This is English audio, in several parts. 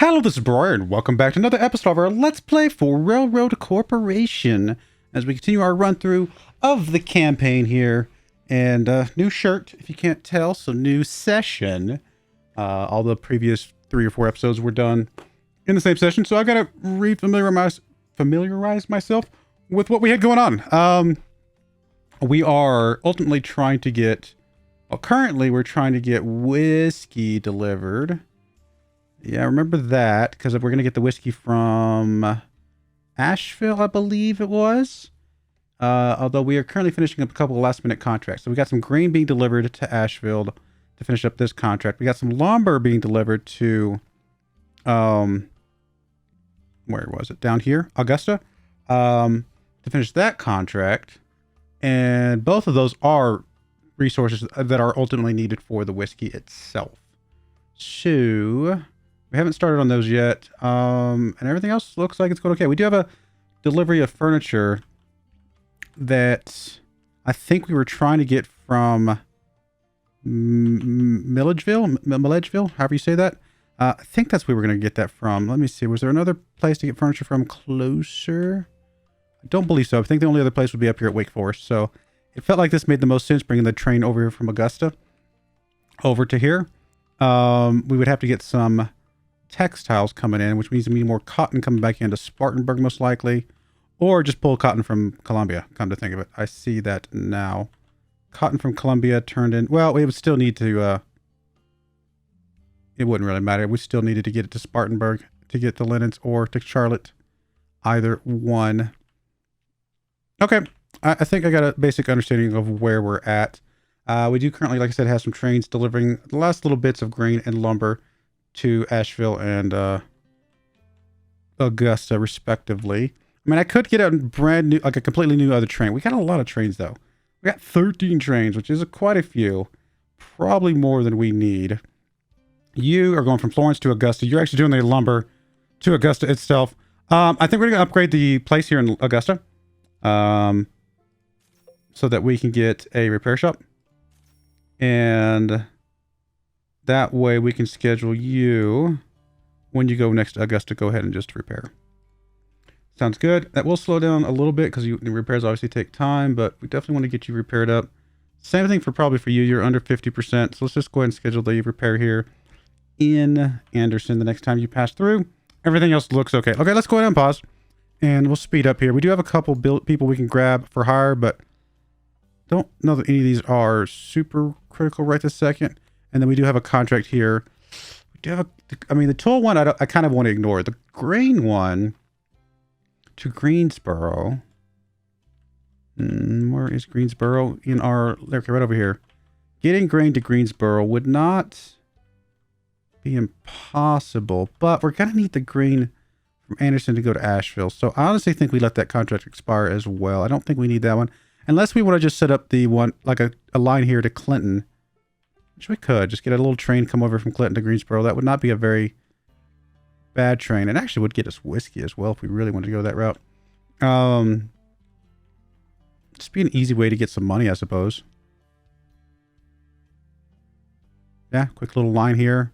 Hello, this is Broyar, and welcome back to another episode of our Let's Play for Railroad Corporation as we continue our run-through of the campaign here. And new shirt, if you can't tell, so new session. All the previous 3 or 4 episodes were done in the same session, so I gotta familiarize myself with what we had going on. We are ultimately trying to get, well, currently we're trying to get whiskey delivered. Yeah, I remember that, because we're going to get the whiskey from Asheville, I believe it was. Although we are currently finishing up a couple of last-minute contracts. So we got some grain being delivered to Asheville to finish up this contract. We got some lumber being delivered to, where was it? Down here, Augusta, to finish that contract. And both of those are resources that are ultimately needed for the whiskey itself. So we haven't started on those yet, and everything else looks like it's going okay. We do have a delivery of furniture that I think we were trying to get from Milledgeville, however you say that. I think that's where we're going to get that from. Let me see. Was there another place to get furniture from closer? I don't believe so. I think the only other place would be up here at Wake Forest. So it felt like this made the most sense, bringing the train over here from Augusta over to here. We would have to get some textiles coming in, which means we need more cotton coming back into Spartanburg most likely, or just pull cotton from Columbia, come to think of it. I see that now. Cotton from Columbia turned in. Well, we would still need to, it wouldn't really matter. We still needed to get it to Spartanburg to get the linens, or to Charlotte. Either one. Okay. I think I got a basic understanding of where we're at. We do currently, like I said, have some trains delivering the last little bits of grain and lumber to Asheville and Augusta, respectively. I mean, I could get a brand new, like a completely new other train. We got a lot of trains, though. We got 13 trains, which is quite a few. Probably more than we need. You are going from Florence to Augusta. You're actually doing the lumber to Augusta itself. I think we're going to upgrade the place here in Augusta, so that we can get a repair shop. And that way we can schedule you when you go next to Augusta. Go ahead and just repair. Sounds good. That will slow down a little bit because the repairs obviously take time, but we definitely want to get you repaired up. Same thing for probably for you. You're under 50%. So let's just go ahead and schedule the repair here in Anderson the next time you pass through. Everything else looks okay. Okay, let's go ahead and pause and we'll speed up here. We do have a couple people we can grab for hire, but don't know that any of these are super critical right this second. And then we do have a contract here. We do have I mean, the toll one, I kind of want to ignore. The grain one to Greensboro. Where is Greensboro? In our, okay, right over here. Getting grain to Greensboro would not be impossible, but we're going to need the grain from Anderson to go to Asheville. So I honestly think we let that contract expire as well. I don't think we need that one. Unless we want to just set up the one, like a line here to Clinton. Which we could. Just get a little train, come over from Clinton to Greensboro. That would not be a very bad train. And actually would get us whiskey as well if we really wanted to go that route. Just be an easy way to get some money, I suppose. Yeah, quick little line here.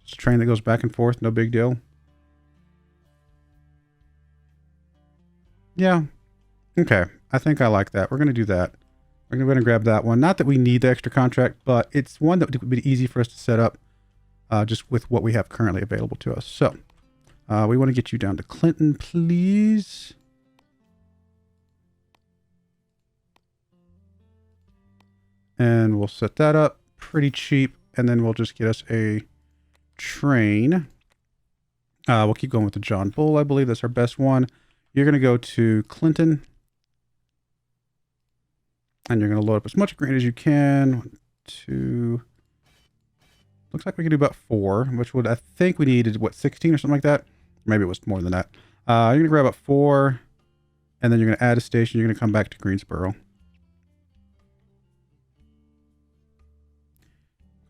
Just a train that goes back and forth. No big deal. Yeah. Okay. I think I like that. We're going to do that. We're going to go ahead and grab that one. Not that we need the extra contract, but it's one that would be easy for us to set up just with what we have currently available to us. So we want to get you down to Clinton, please. And we'll set that up pretty cheap. And then we'll just get us a train. We'll keep going with the John Bull. I believe that's our best one. You're going to go to Clinton. And you're going to load up as much grain as you can. 1, 2. Looks like we can do about 4, which would, I think we needed, what, 16 or something like that? Maybe it was more than that. You're going to grab about 4. And then you're going to add a station. You're going to come back to Greensboro.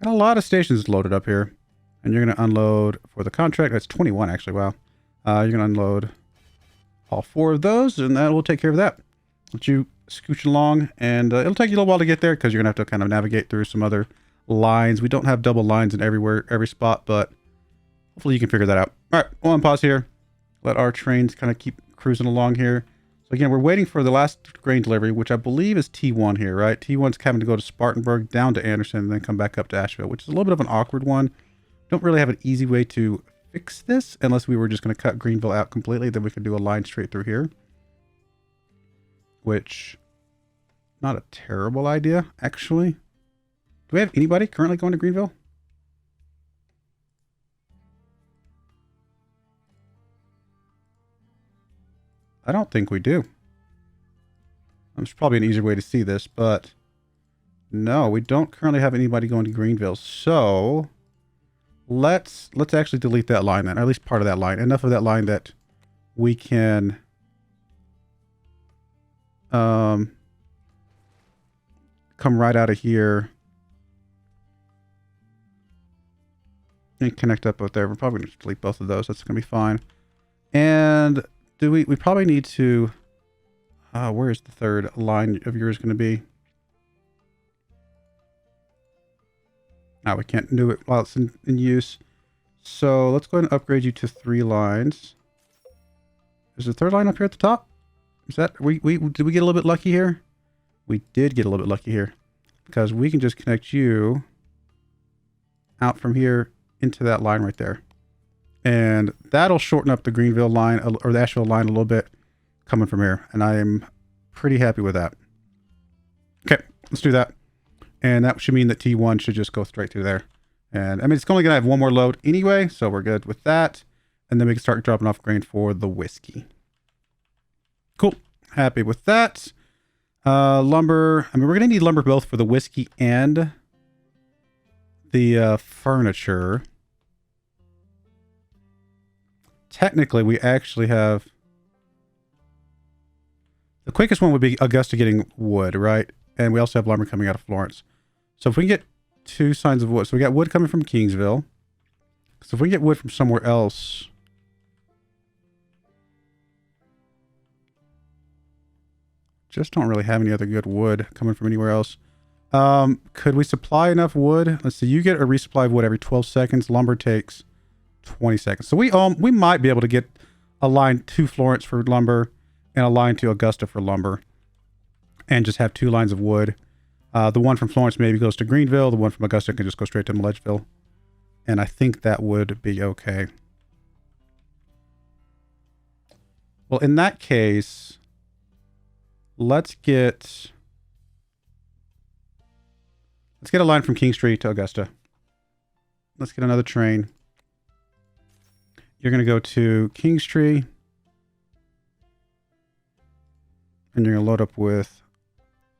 Got a lot of stations loaded up here. And you're going to unload for the contract. That's 21, actually. Wow. You're going to unload all 4 of those. And that will take care of that. Let you scooch along, and it'll take you a little while to get there because you're gonna have to kind of navigate through some other lines. We don't have double lines in every spot, but Hopefully you can figure that out. All right, we'll unpause here. Let our trains kind of keep cruising along here. So again, we're waiting for the last grain delivery, which I believe is T1 here, right? T1's having to go to Spartanburg, down to Anderson, and then come back up to Asheville, which is a little bit of an awkward one. Don't really have an easy way to fix this unless we were just going to cut Greenville out completely. Then we could do a line straight through here, which not a terrible idea, actually. Do we have anybody currently going to Greenville? I don't think we do. There's probably an easier way to see this, but no, we don't currently have anybody going to Greenville. So let's actually delete that line then, or at least part of that line. Enough of that line that we can come right out of here and connect up out there. We're probably going to delete both of those. That's going to be fine. And do we probably need to, where is the third line of yours going to be? Now we can't do it while it's in use. So let's go ahead and upgrade you to 3 lines. Is the third line up here at the top? Is that, did we get a little bit lucky here? We did get a little bit lucky here because we can just connect you out from here into that line right there. And that'll shorten up the Greenville line or the Asheville line a little bit coming from here. And I am pretty happy with that. Okay, let's do that. And that should mean that T1 should just go straight through there. And I mean, it's only going to have one more load anyway, so we're good with that. And then we can start dropping off grain for the whiskey. Cool. Happy with that. Lumber. I mean, we're going to need lumber both for the whiskey and the furniture. Technically, we actually have... The quickest one would be Augusta getting wood, right? And we also have lumber coming out of Florence. So if we can get 2 signs of wood. So we got wood coming from Kingsville. So if we get wood from somewhere else... Just don't really have any other good wood coming from anywhere else. Could we supply enough wood? Let's see. You get a resupply of wood every 12 seconds. Lumber takes 20 seconds. So we might be able to get a line to Florence for lumber and a line to Augusta for lumber and just have 2 lines of wood. The one from Florence maybe goes to Greenville. The one from Augusta can just go straight to Milledgeville. And I think that would be okay. Well, in that case, let's get a line from King Street to Augusta. Let's get another train. You're going to go to Kingstree. And you're going to load up with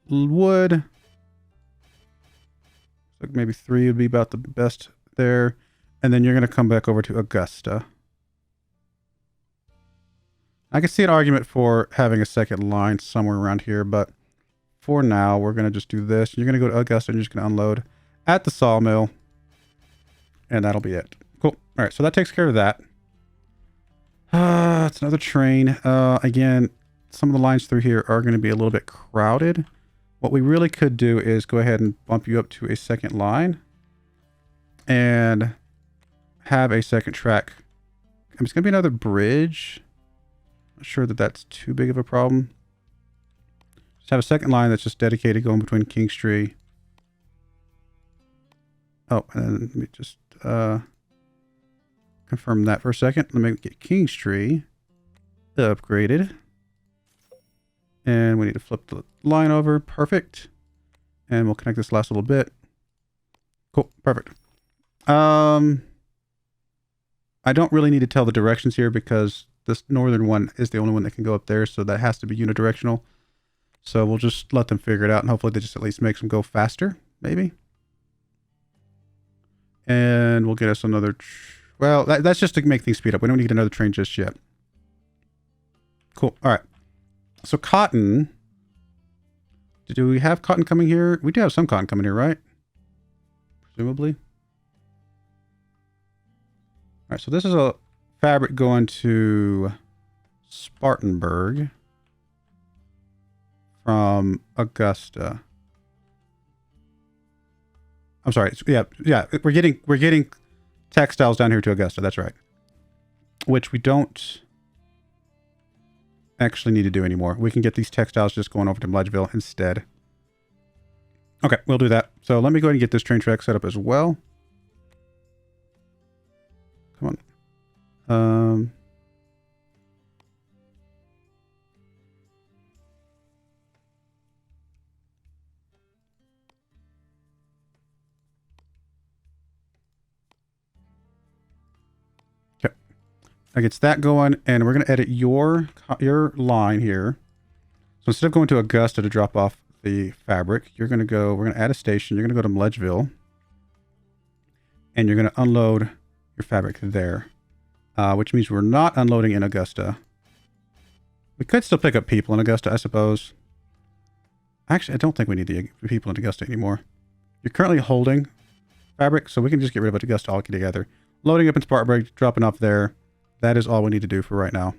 wood. So maybe 3 would be about the best there. And then you're going to come back over to Augusta. I can see an argument for having a second line somewhere around here, but for now, we're going to just do this. You're going to go to Augusta and you're just going to unload at the sawmill. And that'll be it. Cool. All right, so that takes care of that. It's another train. Again, some of the lines through here are going to be a little bit crowded. What we really could do is go ahead and bump you up to a second line and have a second track. It's going to be another bridge. Not sure that that's too big of a problem. Just have a second line that's just dedicated going between Kingstree. Oh, and then let me just confirm that for a second. Let me get Kingstree upgraded. And we need to flip the line over. Perfect. And we'll connect this last little bit. Cool. Perfect. I don't really need to tell the directions here because this northern one is the only one that can go up there. So that has to be unidirectional. So we'll just let them figure it out. And hopefully that just at least makes them go faster. Maybe. And we'll get us another... Well, that's just to make things speed up. We don't need another train just yet. Cool. All right. So cotton. Do we have cotton coming here? We do have some cotton coming here, right? Presumably. All right. So this is a fabric going to Spartanburg from Augusta. I'm sorry. Yeah. We're getting textiles down here to Augusta. That's right. Which we don't actually need to do anymore. We can get these textiles just going over to Mledgeville instead. Okay, we'll do that. So let me go ahead and get this train track set up as well. Come on. Okay. That gets that going, and we're going to edit your line here. So instead of going to Augusta to drop off the fabric, we're going to add a station. You're going to go to Mledgeville, and you're going to unload your fabric there, which means we're not unloading in Augusta. We could still pick up people in Augusta, I suppose. Actually, I don't think we need the people in Augusta anymore. You're currently holding fabric, so we can just get rid of Augusta altogether. Loading up in Spartanburg, dropping off there. That is all we need to do for right now.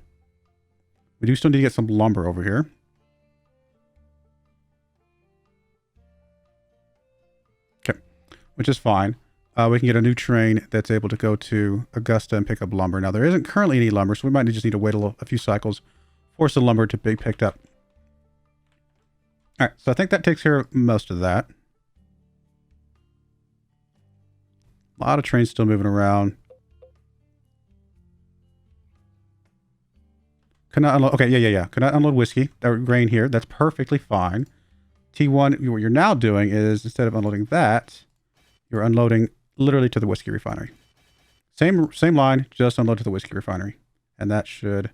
We do still need to get some lumber over here. Okay, which is fine. We can get a new train that's able to go to Augusta and pick up lumber. Now, there isn't currently any lumber, so we might just need to wait a few cycles, force the lumber to be picked up. All right, so I think that takes care of most of that. A lot of trains still moving around. Can I unload? Okay, yeah. Can I unload whiskey? Grain here. That's perfectly fine. T1, what you're now doing is, instead of unloading that, you're unloading literally to the whiskey refinery. Same line, just unload to the whiskey refinery. And that should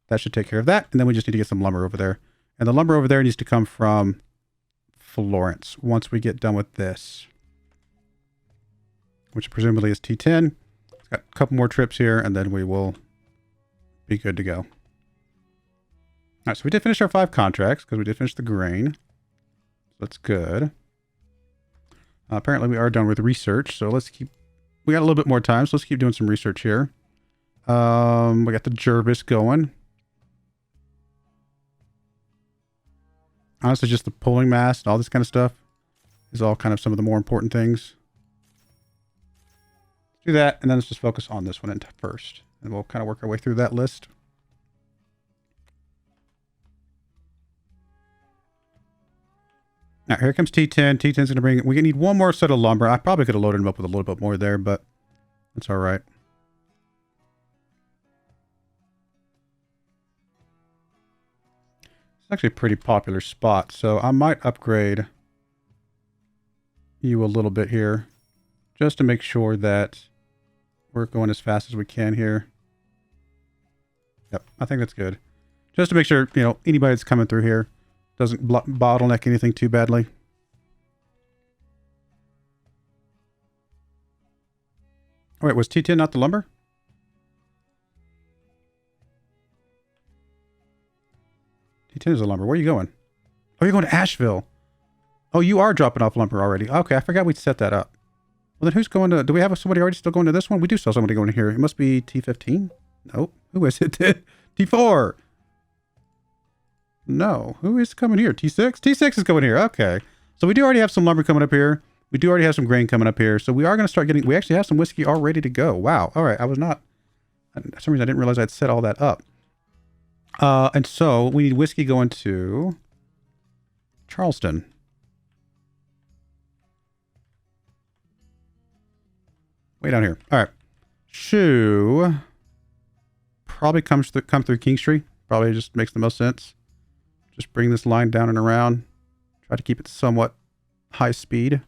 take care of that. And then we just need to get some lumber over there. And the lumber over there needs to come from Florence once we get done with this. Which presumably is T10. It's got a couple more trips here, and then we will be good to go. All right, so we did finish our 5 contracts because we did finish the grain. So that's good. Apparently we are done with research, so let's keep... We got a little bit more time, so let's keep doing some research here. We got the Jervis going. Honestly, just the pulling mast and all this kind of stuff is all kind of some of the more important things. Let's do that, and then let's just focus on this one first. And we'll kind of work our way through that list. Now, here comes T10. T10's going to bring... We need one more set of lumber. I probably could have loaded him up with a little bit more there, but that's all right. It's actually a pretty popular spot, so I might upgrade you a little bit here just to make sure that we're going as fast as we can here. Yep, I think that's good. Just to make sure, you know, anybody that's coming through here doesn't bottleneck anything too badly. Oh, wait, was T10 not the lumber? T10 is the lumber. Where are you going? Oh, you're going to Asheville. Oh, you are dropping off lumber already. Okay, I forgot we'd set that up. Well, then who's going to... Do we have somebody already still going to this one? We do still have somebody going here. It must be T15? Nope. Who is it? T4. No. Who is coming here? T6? T6 is coming here. Okay. So we do already have some lumber coming up here. We do already have some grain coming up here. So we are going to start getting... We actually have some whiskey all ready to go. Wow. All right. I was not... For some reason, I didn't realize I'd set all that up. And so we need whiskey going to Charleston. Way down here. All right. Shoe probably come through Kingstree. Probably just makes the most sense. Just bring this line down and around. Try to keep it somewhat high speed.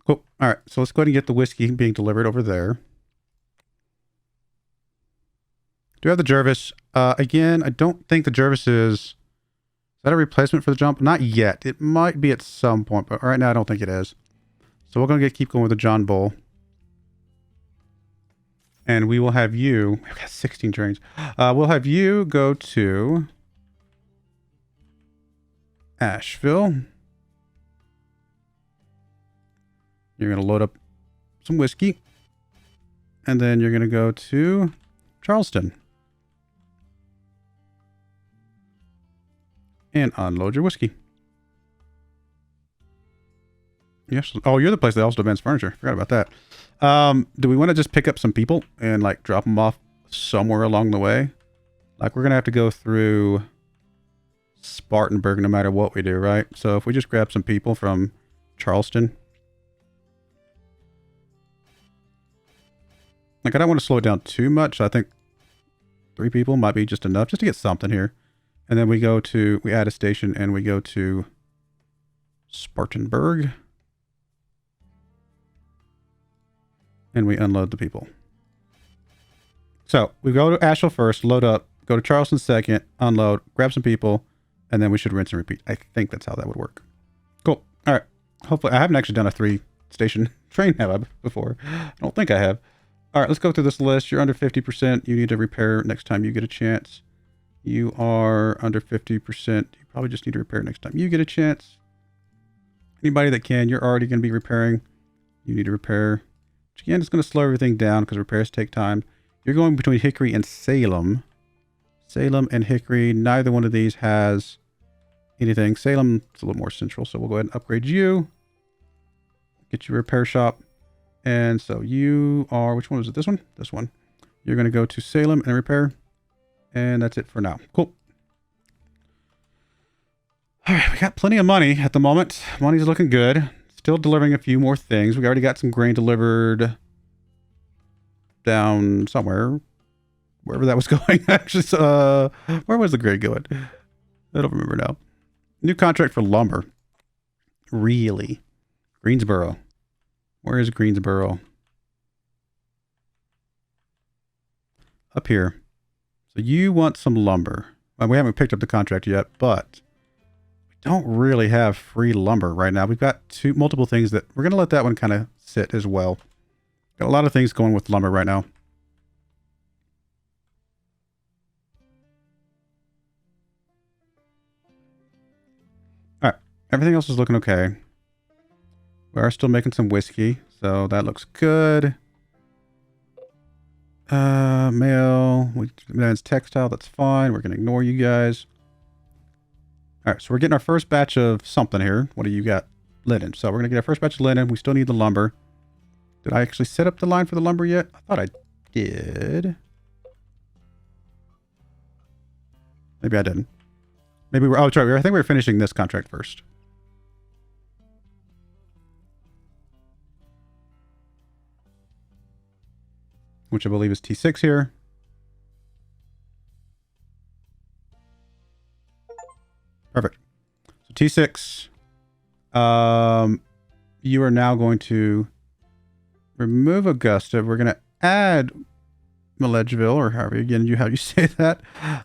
Cool. All right. So let's go ahead and get the whiskey being delivered over there. Do we have the Jervis? Again, I don't think the Jervis is that a replacement for the jump? Not yet. It might be at some point, but right now I don't think it is. So we're going to keep going with the John Bull. And we will have you... We've got 16 trains. We'll have you go to Asheville. You're going to load up some whiskey. And then you're going to go to Charleston. And unload your whiskey. Yes. Oh, you're the place that also demands furniture. Forgot about that. Do we want to just pick up some people and like drop them off somewhere along the way? Like we're going to have to go through Spartanburg no matter what we do, right? So if we just grab some people from Charleston. Like I don't want to slow it down too much. So I think 3 people might be just enough just to get something here. And then we add a station and we go to Spartanburg. And we unload the people. So we go to Asheville first, load up, go to Charleston second, unload, grab some people, and then we should rinse and repeat. I think that's how that would work. Cool. All right. Hopefully, I haven't actually done a 3-station train, have I, before? I don't think I have. All right, let's go through this list. You're under 50%. You need to repair next time you get a chance. You are under 50%. You probably just need to repair next time you get a chance. Anybody that can, you're already going to be repairing. You need to repair. Which again, it's going to slow everything down because repairs take time. You're going between Hickory and Salem. Salem and Hickory, neither one of these has anything. Salem is a little more central, so we'll go ahead and upgrade you. Get you a repair shop. And so you are, which one was it? This one? This one. You're going to go to Salem and repair. And that's it for now. Cool. All right, we got plenty of money at the moment. Money's looking good. Still delivering a few more things. We already got some grain delivered down somewhere. Wherever that was going. Actually, where was the grain going? I don't remember now. New contract for lumber. Really? Greensboro. Where is Greensboro? Up here. So you want some lumber. Well, we haven't picked up the contract yet, but we don't really have free lumber right now. We've got multiple things that we're going to let that one kind of sit as well. Got a lot of things going with lumber right now. All right. Everything else is looking okay. We are still making some whiskey, so that looks good. Mail. That's textile. That's fine. We're going to ignore you guys. All right, so we're getting our first batch of something here. What do you got? Linen. So we're going to get our first batch of linen. We still need the lumber. Did I actually set up the line for the lumber yet? I thought I did. Maybe I didn't. Maybe we're... Oh, it's right. I think we were finishing this contract first. Which I believe is T6 here. Perfect. So T6. You are now going to remove Augusta. We're going to add Milledgeville, or however again how you say that.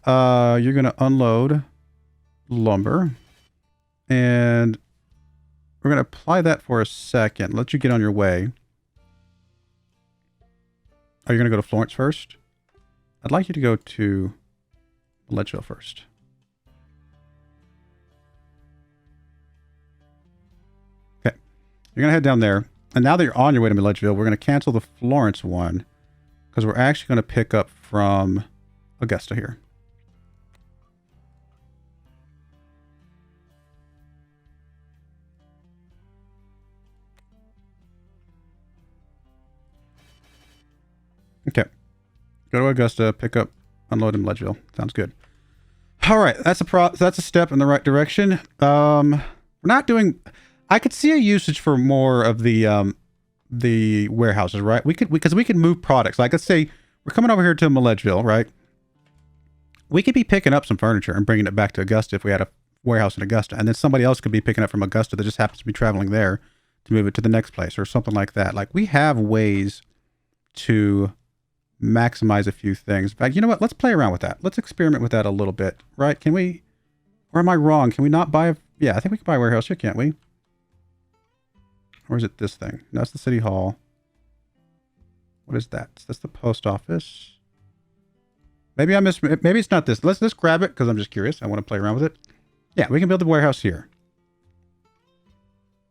You're going to unload lumber. And we're going to apply that for a second. Let you get on your way. Are you going to go to Florence first? I'd like you to go to Milledgeville first. Okay. You're going to head down there. And now that you're on your way to Milledgeville, we're going to cancel the Florence one because we're actually going to pick up from Augusta here. Okay. Go to Augusta, pick up, unload in Milledgeville. Sounds good. All right, that's a step in the right direction. We're not doing. I could see a usage for more of the warehouses, right? Because we could move products. Like let's say we're coming over here to Milledgeville, right? We could be picking up some furniture and bringing it back to Augusta if we had a warehouse in Augusta, and then somebody else could be picking up from Augusta that just happens to be traveling there to move it to the next place or something like that. Like we have ways to maximize a few things. In fact, you know what? Let's play around with that. Let's experiment with that a little bit, right? Can we, or am I wrong? Can we not buy yeah, I think we can buy a warehouse here, can't we? Or is it this thing? No, that's the city hall. What is that? Is this the post office? Maybe I missed, maybe it's not this. Let's grab it because I'm just curious. I want to play around with it. Yeah, we can build the warehouse here.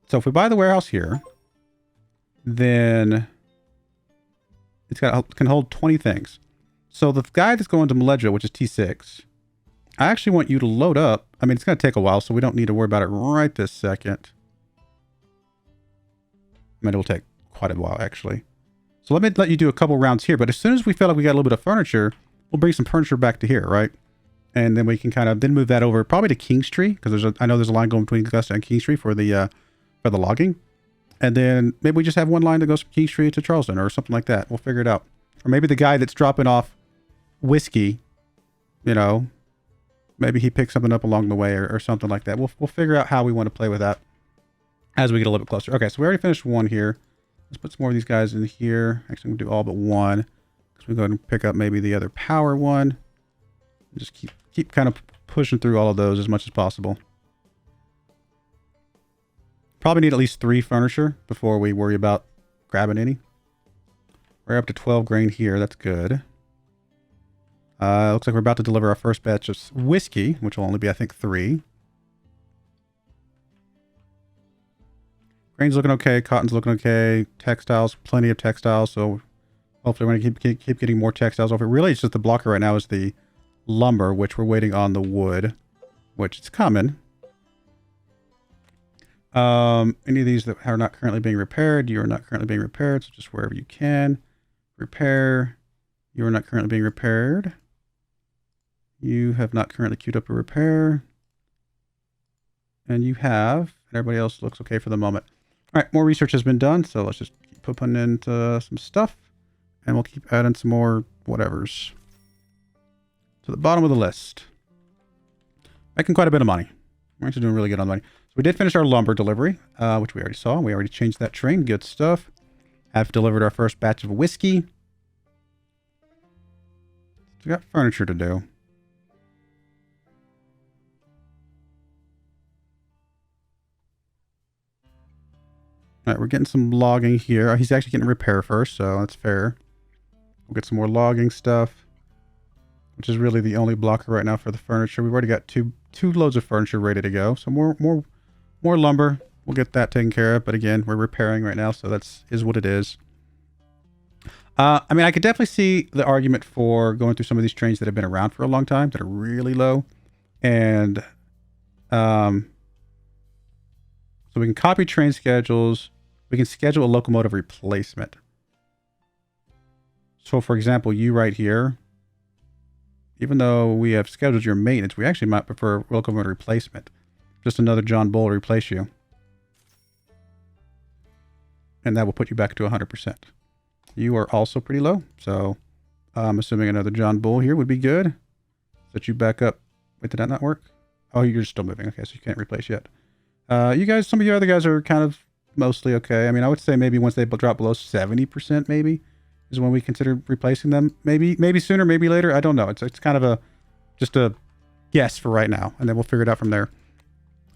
So if we buy the warehouse here, then can hold 20 things. So the guy that's going to Milledgeville, which is T6, I actually want you to load up. I mean, it's going to take a while, so we don't need to worry about it right this second. I mean, it will take quite a while, actually. So let me let you do a couple rounds here. But as soon as we feel like we got a little bit of furniture, we'll bring some furniture back to here, right? And then we can kind of then move that over probably to Kingstree, because I know there's a line going between Augusta and Kingstree for the logging. And then maybe we just have one line that goes from Kingstree to Charleston or something like that. We'll figure it out. Or maybe the guy that's dropping off whiskey, you know, maybe he picks something up along the way or something like that. We'll figure out how we want to play with that as we get a little bit closer. Okay, so we already finished one here. Let's put some more of these guys in here. Actually, I'm going to do all but one, because we go ahead and pick up maybe the other power one. Just keep kind of pushing through all of those as much as possible. Probably need at least 3 furniture before we worry about grabbing any. We're up to 12 grain here. That's good. Looks like we're about to deliver our first batch of whiskey, which will only be, I think, 3. Grain's looking okay. Cotton's looking okay. Textiles, plenty of textiles. So hopefully we're going to keep getting more textiles over. Really, it's just the blocker right now is the lumber, which we're waiting on the wood, which is coming. Any of these that are not currently being repaired, you are not currently being repaired. So just wherever you can repair. You are not currently being repaired. You have not currently queued up a repair. And you have. Everybody else looks okay for the moment. All right, more research has been done. So let's just keep putting into some stuff. And we'll keep adding some more whatevers to the bottom of the list. Making quite a bit of money. We're actually doing really good on money. So we did finish our lumber delivery, which we already saw. We already changed that train. Good stuff. Have delivered our first batch of whiskey. So we got furniture to do. All right, we're getting some logging here. He's actually getting repair first, so that's fair. We'll get some more logging stuff, which is really the only blocker right now for the furniture. We've already got two loads of furniture ready to go. So more lumber. We'll get that taken care of. But again, we're repairing right now, so is what it is. I mean, I could definitely see the argument for going through some of these trains that have been around for a long time that are really low, and so we can copy train schedules. We can schedule a locomotive replacement. So, for example, you right here, even though we have scheduled your maintenance, we actually might prefer locomotive replacement. Just another John Bull to replace you. And that will put you back to 100%. You are also pretty low. So, I'm assuming another John Bull here would be good. Set you back up. Wait, did that not work? Oh, you're still moving. Okay, so you can't replace yet. You guys, some of your other guys are kind of mostly okay. I mean, I would say maybe once they drop below 70%, maybe is when we consider replacing them. Maybe sooner, maybe later. I don't know. It's kind of just a guess for right now, and then we'll figure it out from there.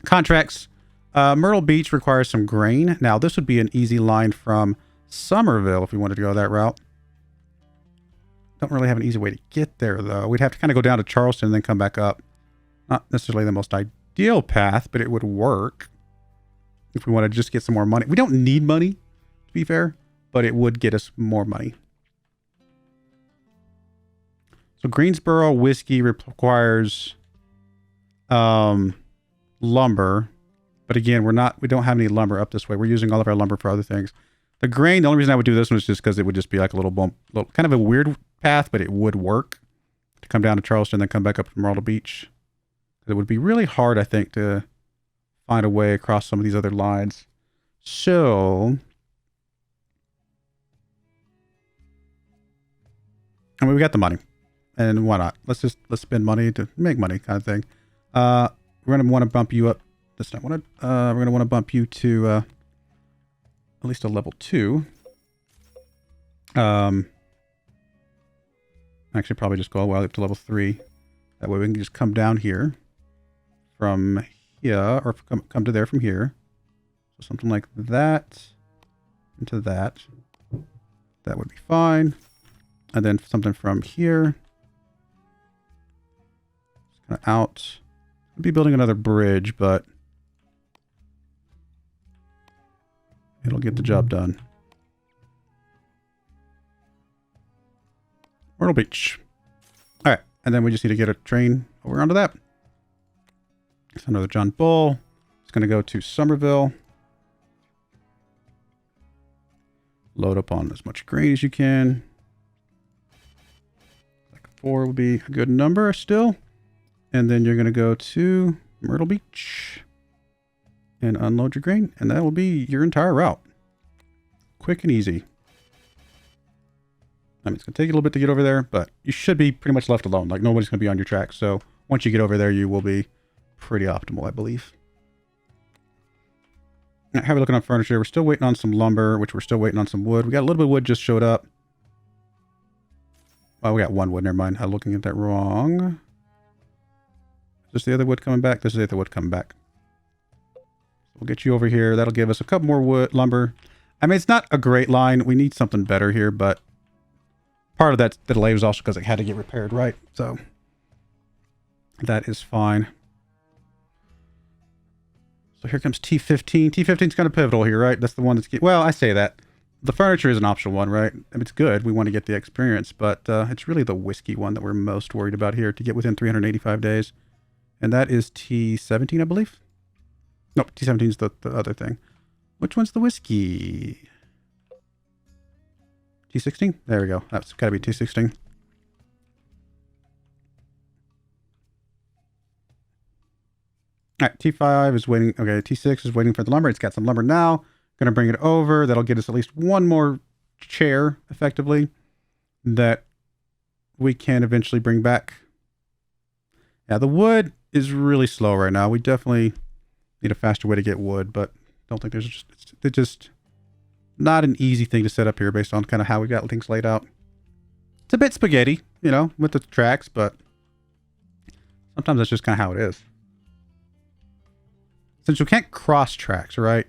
Contracts. Myrtle Beach requires some grain. Now, this would be an easy line from Somerville if we wanted to go that route. Don't really have an easy way to get there, though. We'd have to kind of go down to Charleston and then come back up. Not necessarily the most ideal path, but it would work if we want to just get some more money. We don't need money, to be fair, but it would get us more money. So Greensboro whiskey requires lumber, but again, we don't have any lumber up this way. We're using all of our lumber for other things. The grain, the only reason I would do this one is just because it would just be like a little bump, kind of a weird path, but it would work to come down to Charleston and then come back up from Myrtle Beach. It would be really hard, I think, to find a way across some of these other lines. So, I mean, we got the money, and why not? Let's spend money to make money, kind of thing. We're gonna want to bump you up. We're gonna want to bump you to at least a level 2. Actually, probably just go all the way up to level 3. That way, we can just come down here from here, or come to there from here. So something like that into that. That would be fine. And then something from here. Just kind of out. I'll be building another bridge, but it'll get the job done. Myrtle Beach. All right. And then we just need to get a train over onto that. So another John Bull. It's going to go to Somerville. Load up on as much grain as you can. Like 4 would be a good number still. And then you're going to go to Myrtle Beach and unload your grain. And that will be your entire route. Quick and easy. I mean, it's going to take you a little bit to get over there, but you should be pretty much left alone. Like, nobody's going to be on your track. So once you get over there, you will be pretty optimal, I believe. Now, how are we looking on furniture? We're still waiting on some lumber, which we're still waiting on some wood. We got a little bit of wood just showed up. Oh, we got 1 wood. Never mind. I'm looking at that wrong. Is this the other wood coming back? This is the other wood coming back. We'll get you over here. That'll give us a couple more wood, lumber. I mean, it's not a great line. We need something better here, but part of that delay was also because it had to get repaired, right? So that is fine. So here comes T15. T15 is kind of pivotal here, right? That's the one that's... Well, I say that. The furniture is an optional one, right? I mean, it's good. We want to get the experience, but it's really the whiskey one that we're most worried about here to get within 385 days. And that is T17, I believe. Nope, T17 is the other thing. Which one's the whiskey? T16? There we go. That's got to be T16. All right, T5 is waiting. Okay, T6 is waiting for the lumber. It's got some lumber now. Going to bring it over. That'll get us at least 1 more chair, effectively, that we can eventually bring back. Yeah, the wood is really slow right now. We definitely need a faster way to get wood, but don't think it's just not an easy thing to set up here based on kind of how we got things laid out. It's a bit spaghetti, you know, with the tracks, but sometimes that's just kind of how it is. Since we can't cross tracks, right?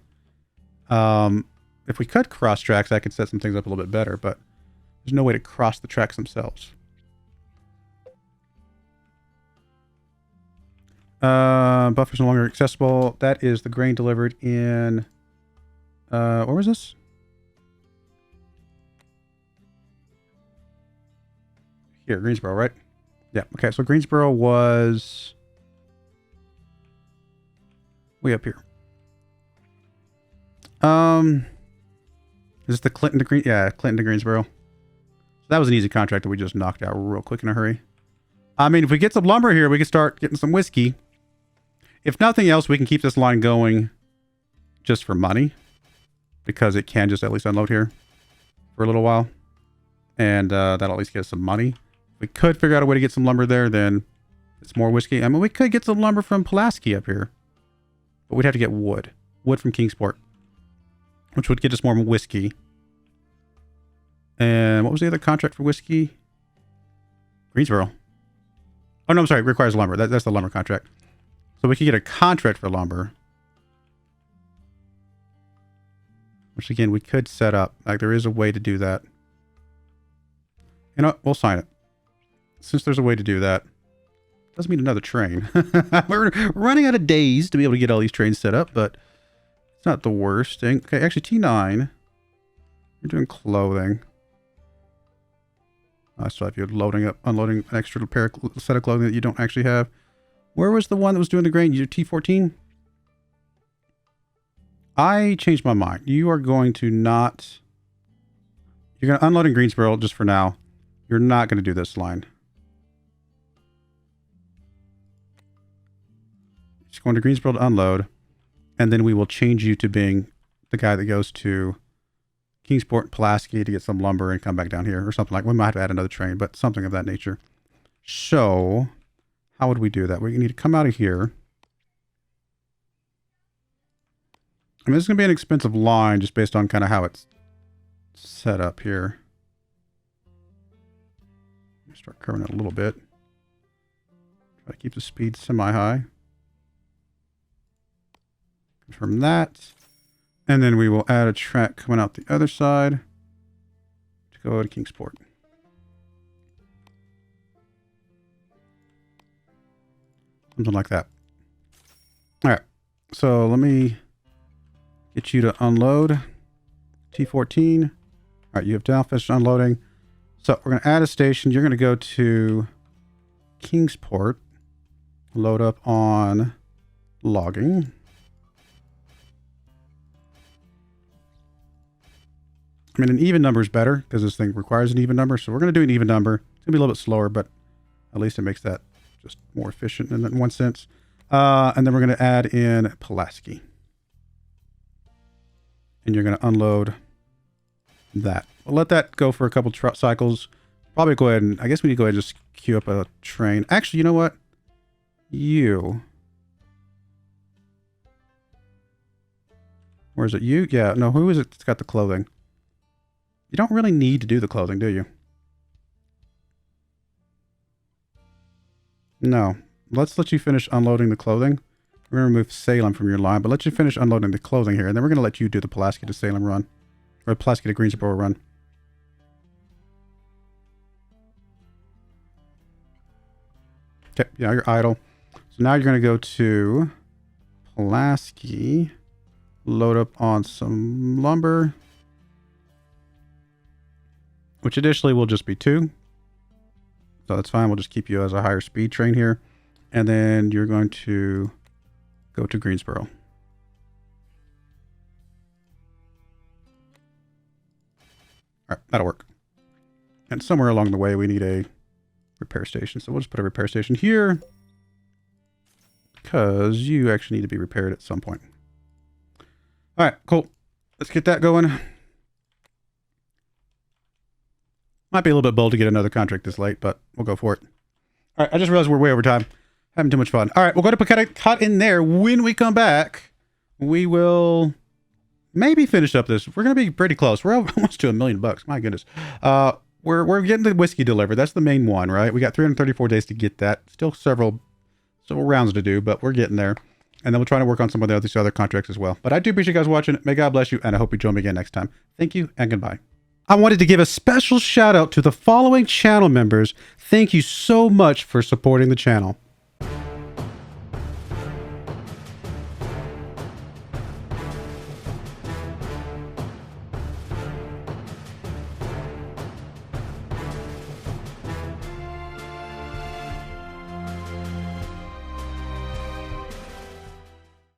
If we could cross tracks, I could set some things up a little bit better, but there's no way to cross the tracks themselves. Buffers no longer accessible. That is the grain delivered in... where was this? Here, Greensboro, right? Yeah, okay, so Greensboro was... way up here. Is this the Clinton to Green? Yeah, Clinton to Greensboro. So that was an easy contract that we just knocked out real quick in a hurry. I mean, if we get some lumber here, we can start getting some whiskey. If nothing else, we can keep this line going just for money, because it can just at least unload here for a little while, and that'll at least get us some money. If we could figure out a way to get some lumber there, then it's more whiskey. I mean, we could get some lumber from Pulaski up here, but we'd have to get wood from Kingsport, which would get us more whiskey. And what was the other contract for whiskey? Greensboro. Oh, no, I'm sorry. It requires lumber. That's the lumber contract. So we could get a contract for lumber, which again, we could set up. Like, there is a way to do that. You know what? We'll sign it. Since there's a way to do that. Doesn't mean another train. We're running out of days to be able to get all these trains set up, but it's not the worst thing. Okay, actually, T9. You're doing clothing. I still have you loading up, unloading an extra set of clothing that you don't actually have. Where was the one that was doing the grain? You T14? I changed my mind. You are going to not... You're going to unload in Greensboro just for now. You're not going to do this line. Just going to Greensboro to unload. And then we will change you to being the guy that goes to Kingsport and Pulaski to get some lumber and come back down here or something like. We might have to add another train, but something of that nature. So, how would we do that? We need to come out of here. I mean, this is going to be an expensive line just based on kind of how it's set up here. Start curving it a little bit. Try to keep the speed semi-high. Confirm that. And then we will add a track coming out the other side to go to Kingsport. Something like that. All right. So let me get you to unload. T14. All right. You have now finished unloading. So we're going to add a station. You're going to go to Kingsport. Load up on logging. I mean, an even number is better because this thing requires an even number. So we're going to do an even number. It's going to be a little bit slower, but at least it makes that just more efficient in one sense. And then we're going to add in Pulaski. And you're going to unload that. We'll let that go for a couple cycles. Probably go ahead and, I guess we need to go ahead and just queue up a train. Actually, you know what? You. Where is it? You? Yeah, no, who is it that's got the clothing? You don't really need to do the clothing, do you? No. Let's let you finish unloading the clothing. We're going to remove Salem from your line, but let you finish unloading the clothing here. And then we're going to let you do the Pulaski to Salem run. Or Pulaski to Greensboro run. Okay, yeah, you're idle. So now you're going to go to Pulaski. Load up on some lumber. Which additionally will just be 2. So that's fine. We'll just keep you as a higher speed train here. And then you're going to go to Greensboro. All right, that'll work. And somewhere along the way, we need a repair station. So we'll just put a repair station here. Because you actually need to be repaired at some point. All right, cool. Let's get that going. Might be a little bit bold to get another contract this late, but we'll go for it. All right, I just realized we're way over time. Having too much fun. All right, we'll go to cut in there. When we come back, we will maybe finish up this. We're going to be pretty close. We're almost to $1 million. My goodness. We're getting the whiskey delivered. That's the main one, right? We got 334 days to get that. Still several rounds to do, but we're getting there. And then we'll try to work on some of these other contracts as well. But I do appreciate you guys watching. May God bless you, and I hope you join me again next time. Thank you, and goodbye. I wanted to give a special shout out to the following channel members. Thank you so much for supporting the channel.